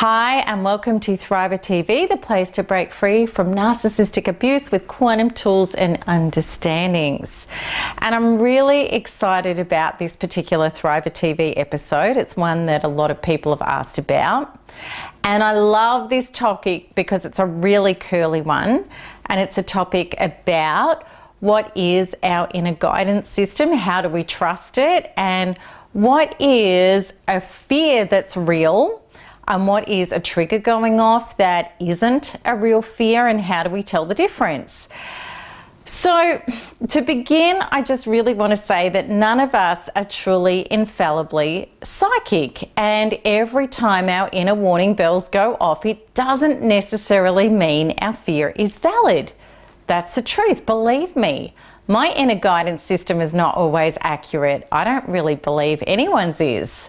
Hi and welcome to Thriver TV, the place to break free from narcissistic abuse with quantum tools and understandings. And I'm really excited about this particular Thriver TV episode. It's one that a lot of people have asked about. And I love this topic because it's a really curly one. And it's a topic about what is our inner guidance system, how do we trust it, and what is a fear that's real, and what is a trigger going off that isn't a real fear, and how do we tell the difference? So to begin, I just really want to say that none of us are truly infallibly psychic, and every time our inner warning bells go off, it doesn't necessarily mean our fear is valid. That's the truth, believe me. My inner guidance system is not always accurate. I don't really believe anyone's is.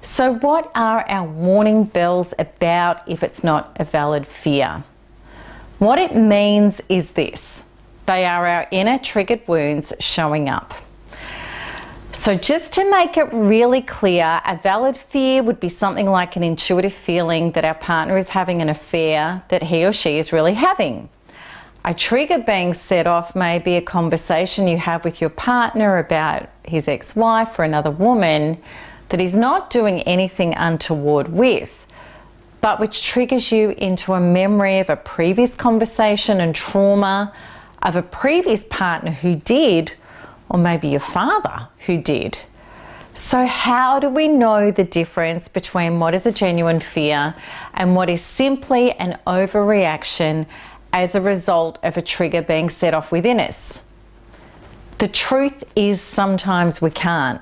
So what are our warning bells about if it's not a valid fear? What it means is this: they are our inner triggered wounds showing up. So just to make it really clear, a valid fear would be something like an intuitive feeling that our partner is having an affair that he or she is really having. A trigger being set off may be a conversation you have with your partner about his ex-wife or another woman that he's not doing anything untoward with, but which triggers you into a memory of a previous conversation and trauma of a previous partner who did, or maybe your father who did. So how do we know the difference between what is a genuine fear and what is simply an overreaction as a result of a trigger being set off within us? The truth is sometimes we can't,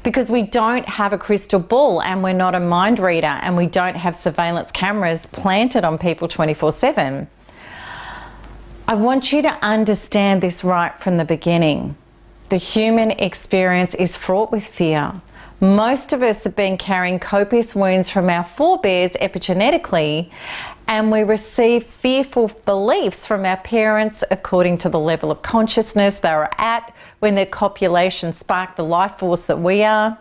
because we don't have a crystal ball and we're not a mind reader and we don't have surveillance cameras planted on people 24/7. I want you to understand this right from the beginning. The human experience is fraught with fear. Most of us have been carrying copious wounds from our forebears epigenetically, and we receive fearful beliefs from our parents according to the level of consciousness they were at when their copulation sparked the life force that we are.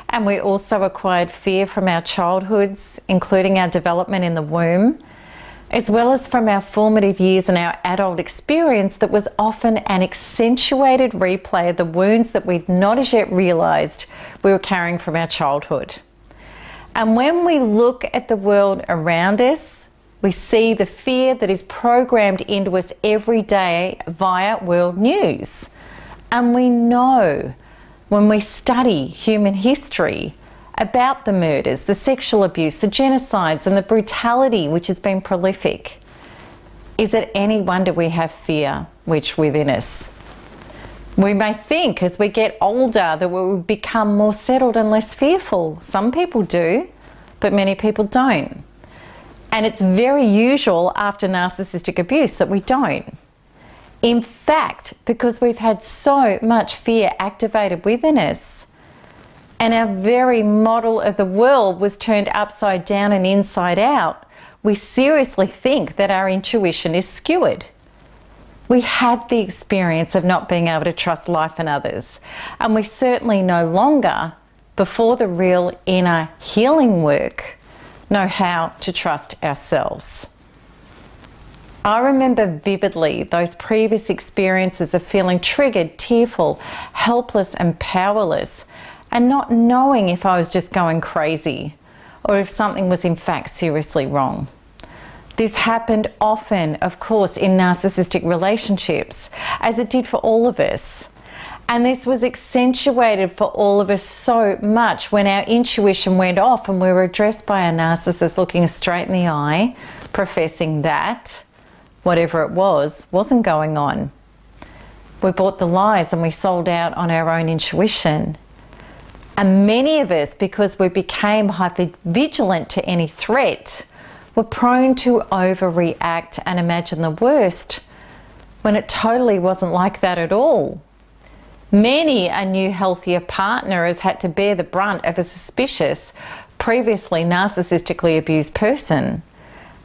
And we also acquired fear from our childhoods, including our development in the womb, as well as from our formative years and our adult experience that was often an accentuated replay of the wounds that we'd not as yet realized we were carrying from our childhood. And when we look at the world around us, we see the fear that is programmed into us every day via world news. And we know when we study human history about the murders, the sexual abuse, the genocides, and the brutality which has been prolific. Is it any wonder we have fear which within us? We may think as we get older that we will become more settled and less fearful. Some people do, but many people don't. And it's very usual after narcissistic abuse that we don't. In fact, because we've had so much fear activated within us, and our very model of the world was turned upside down and inside out, we seriously think that our intuition is skewered. We had the experience of not being able to trust life and others, and we certainly no longer, before the real inner healing work, know how to trust ourselves. I remember vividly those previous experiences of feeling triggered, tearful, helpless and powerless, and not knowing if I was just going crazy or if something was in fact seriously wrong. This happened often, of course, in narcissistic relationships, as it did for all of us. And this was accentuated for all of us so much when our intuition went off and we were addressed by a narcissist looking us straight in the eye, professing that whatever it was wasn't going on. We bought the lies and we sold out on our own intuition. And many of us, because we became hyper-vigilant to any threat, were prone to overreact and imagine the worst when it totally wasn't like that at all. Many a new healthier partner has had to bear the brunt of a suspicious, previously narcissistically abused person,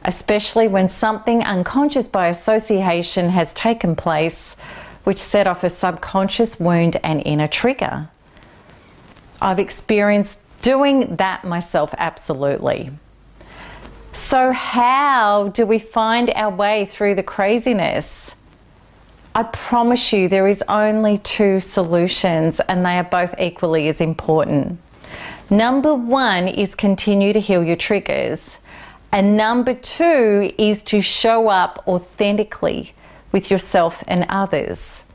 especially when something unconscious by association has taken place which set off a subconscious wound and inner trigger. I've experienced doing that myself, absolutely. So how do we find our way through the craziness? I promise you there is only two solutions, and they are both equally as important. Number one is continue to heal your triggers. And number two is to show up authentically with yourself and others.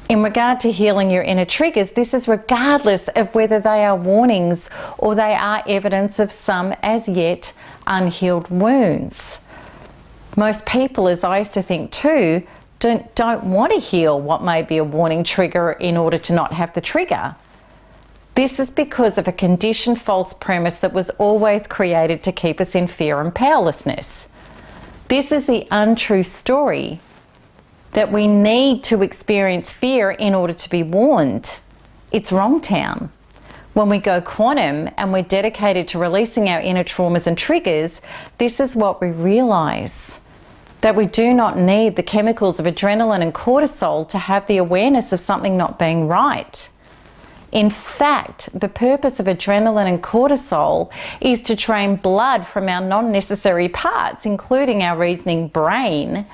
In regard to healing your inner triggers, this is regardless of whether they are warnings or they are evidence of some as yet unhealed wounds. Most people, as I used to think too, don't want to heal what may be a warning trigger in order to not have the trigger. This is because of a conditioned false premise that was always created to keep us in fear and powerlessness. This is the untrue story that we need to experience fear in order to be warned. It's wrong town. When we go quantum and we're dedicated to releasing our inner traumas and triggers, this is what we realize. That we do not need the chemicals of adrenaline and cortisol to have the awareness of something not being right. In fact, the purpose of adrenaline and cortisol is to drain blood from our non-necessary parts, including our reasoning brain,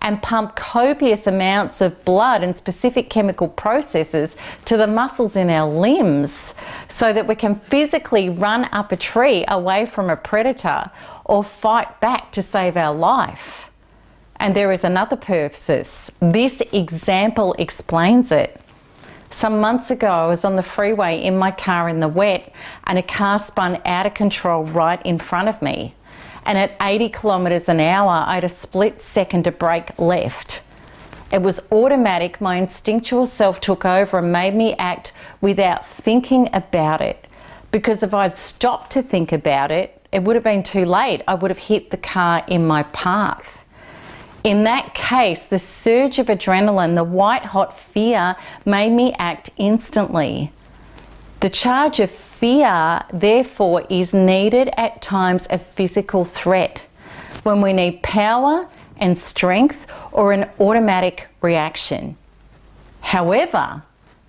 and pump copious amounts of blood and specific chemical processes to the muscles in our limbs so that we can physically run up a tree away from a predator or fight back to save our life. And there is another purpose. This example explains it. Some months ago, I was on the freeway in my car in the wet, and a car spun out of control right in front of me. And at 80 kilometers an hour, I had a split second to brake left. It was automatic. My instinctual self took over and made me act without thinking about it. Because if I'd stopped to think about it, it would have been too late. I would have hit the car in my path. In that case, the surge of adrenaline, the white-hot fear, made me act instantly. The charge of fear, therefore, is needed at times of physical threat, when we need power and strength or an automatic reaction. However,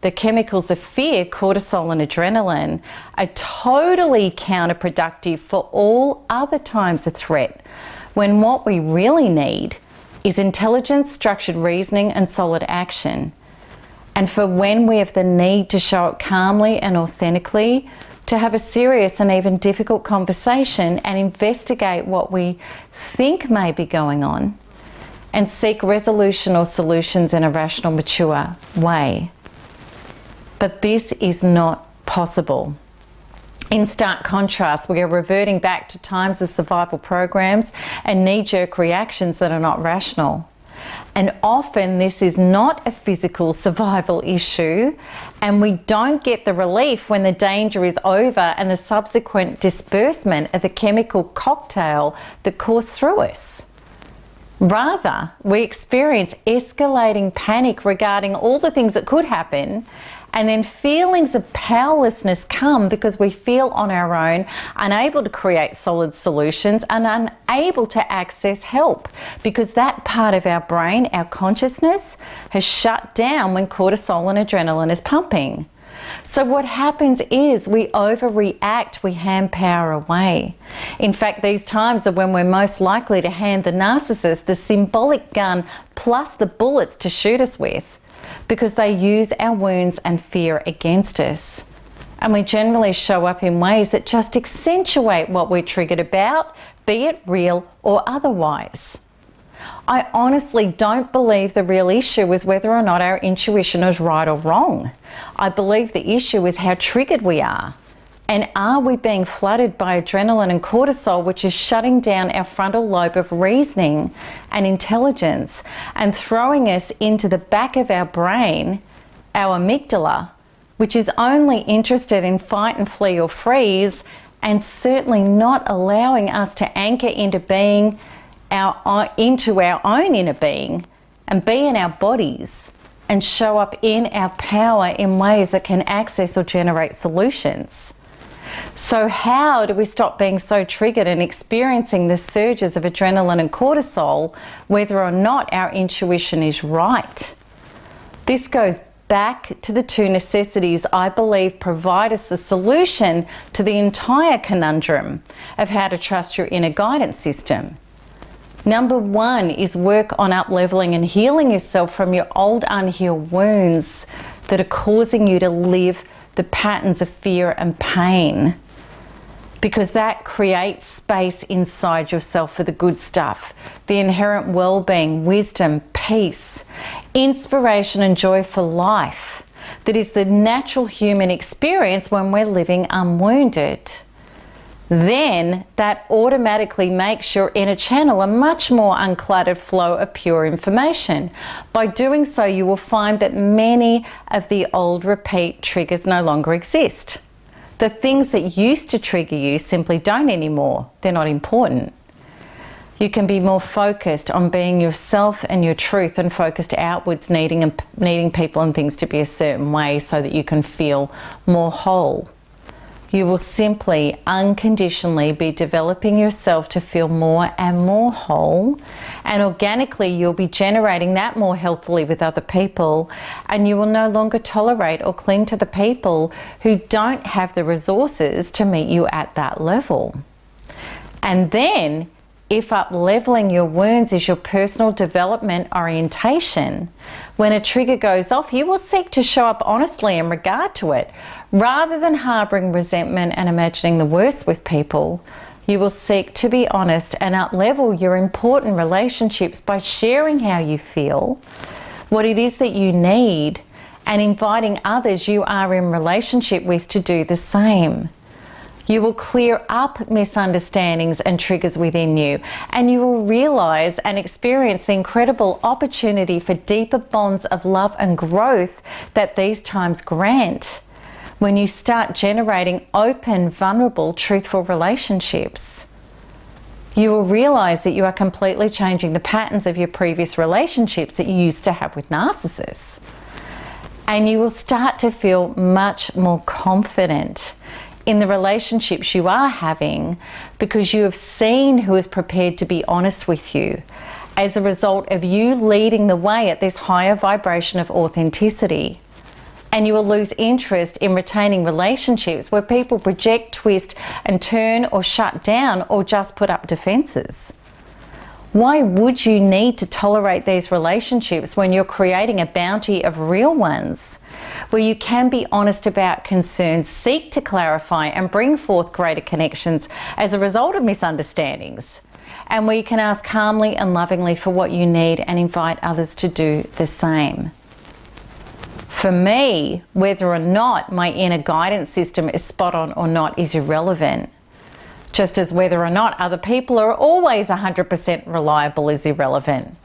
the chemicals of fear, cortisol and adrenaline, are totally counterproductive for all other times of threat, when what we really need is intelligence, structured reasoning, and solid action. And for when we have the need to show up calmly and authentically, to have a serious and even difficult conversation and investigate what we think may be going on, and seek resolution or solutions in a rational, mature way. But this is not possible. In stark contrast, we are reverting back to times of survival programs and knee-jerk reactions that are not rational. And often this is not a physical survival issue, and we don't get the relief when the danger is over and the subsequent disbursement of the chemical cocktail that coursed through us. Rather, we experience escalating panic regarding all the things that could happen, and then feelings of powerlessness come because we feel on our own, unable to create solid solutions and unable to access help because that part of our brain, our consciousness, has shut down when cortisol and adrenaline is pumping. So what happens is we overreact, we hand power away. In fact, these times are when we're most likely to hand the narcissist the symbolic gun plus the bullets to shoot us with, because they use our wounds and fear against us. And we generally show up in ways that just accentuate what we're triggered about, be it real or otherwise. I honestly don't believe the real issue is whether or not our intuition is right or wrong. I believe the issue is how triggered we are. And are we being flooded by adrenaline and cortisol, which is shutting down our frontal lobe of reasoning and intelligence and throwing us into the back of our brain, our amygdala, which is only interested in fight and flee or freeze, and certainly not allowing us to anchor into being into our own inner being and be in our bodies and show up in our power in ways that can access or generate solutions. So how do we stop being so triggered and experiencing the surges of adrenaline and cortisol, whether or not our intuition is right? This goes back to the two necessities I believe provide us the solution to the entire conundrum of how to trust your inner guidance system. Number one is work on up-leveling and healing yourself from your old unhealed wounds that are causing you to live the patterns of fear and pain, because that creates space inside yourself for the good stuff, the inherent well-being, wisdom, peace, inspiration and joy for life that is the natural human experience when we're living unwounded. Then that automatically makes your inner channel a much more uncluttered flow of pure information. By doing so, you will find that many of the old repeat triggers no longer exist. The things that used to trigger you simply don't anymore. They're not important. You can be more focused on being yourself and your truth and focused outwards, needing people and things to be a certain way so that you can feel more whole. You will simply unconditionally be developing yourself to feel more and more whole, and organically you'll be generating that more healthily with other people, and you will no longer tolerate or cling to the people who don't have the resources to meet you at that level. And then, if up-leveling your wounds is your personal development orientation, when a trigger goes off, you will seek to show up honestly in regard to it. Rather than harboring resentment and imagining the worst with people, you will seek to be honest and up-level your important relationships by sharing how you feel, what it is that you need, and inviting others you are in relationship with to do the same. You will clear up misunderstandings and triggers within you, and you will realize and experience the incredible opportunity for deeper bonds of love and growth that these times grant when you start generating open, vulnerable, truthful relationships. You will realize that you are completely changing the patterns of your previous relationships that you used to have with narcissists. And you will start to feel much more confident in the relationships you are having, because you have seen who is prepared to be honest with you as a result of you leading the way at this higher vibration of authenticity. And you will lose interest in retaining relationships where people project, twist and turn or shut down or just put up defenses. Why would you need to tolerate these relationships when you're creating a bounty of real ones, where you can be honest about concerns, seek to clarify and bring forth greater connections as a result of misunderstandings, and where you can ask calmly and lovingly for what you need and invite others to do the same? For me, whether or not my inner guidance system is spot on or not is irrelevant. Just as whether or not other people are always 100% reliable is irrelevant.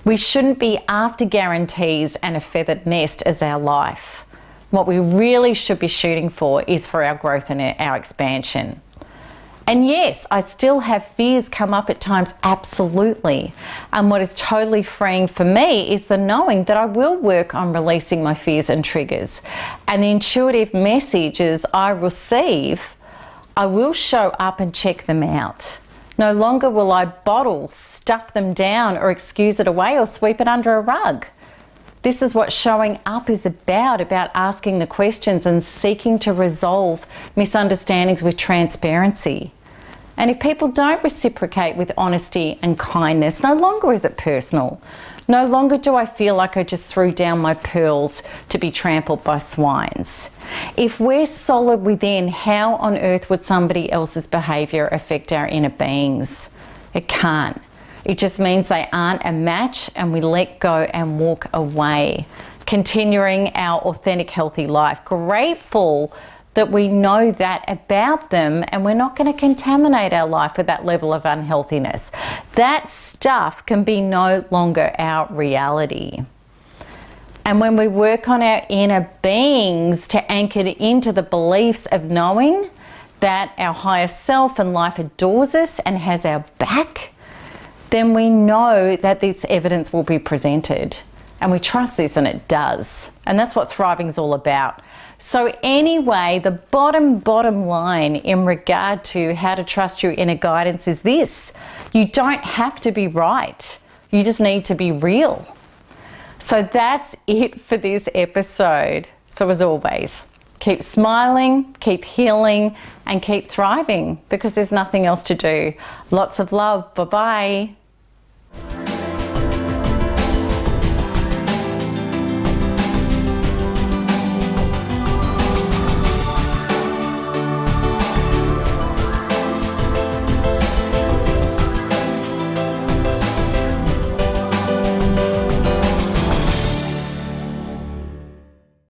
We shouldn't be after guarantees and a feathered nest as our life. What we really should be shooting for is for our growth and our expansion. And yes, I still have fears come up at times, absolutely. And what is totally freeing for me is the knowing that I will work on releasing my fears and triggers. And the intuitive messages I receive, I will show up and check them out. No longer will I bottle, stuff them down or excuse it away or sweep it under a rug. This is what showing up is about asking the questions and seeking to resolve misunderstandings with transparency. And if people don't reciprocate with honesty and kindness, no longer is it personal. No longer do I feel like I just threw down my pearls to be trampled by swines. If we're solid within, how on earth would somebody else's behavior affect our inner beings? It can't. It just means they aren't a match, and we let go and walk away, continuing our authentic, healthy life, grateful that we know that about them, and we're not going to contaminate our life with that level of unhealthiness. That stuff can be no longer our reality. And when we work on our inner beings to anchor into the beliefs of knowing that our higher self and life adores us and has our back, then we know that this evidence will be presented. And we trust this, and it does. And that's what thriving is all about. So anyway, the bottom line in regard to how to trust your inner guidance is this: you don't have to be right. You just need to be real. So that's it for this episode. So as always, keep smiling, keep healing, and keep thriving, because there's nothing else to do. Lots of love. Bye-bye.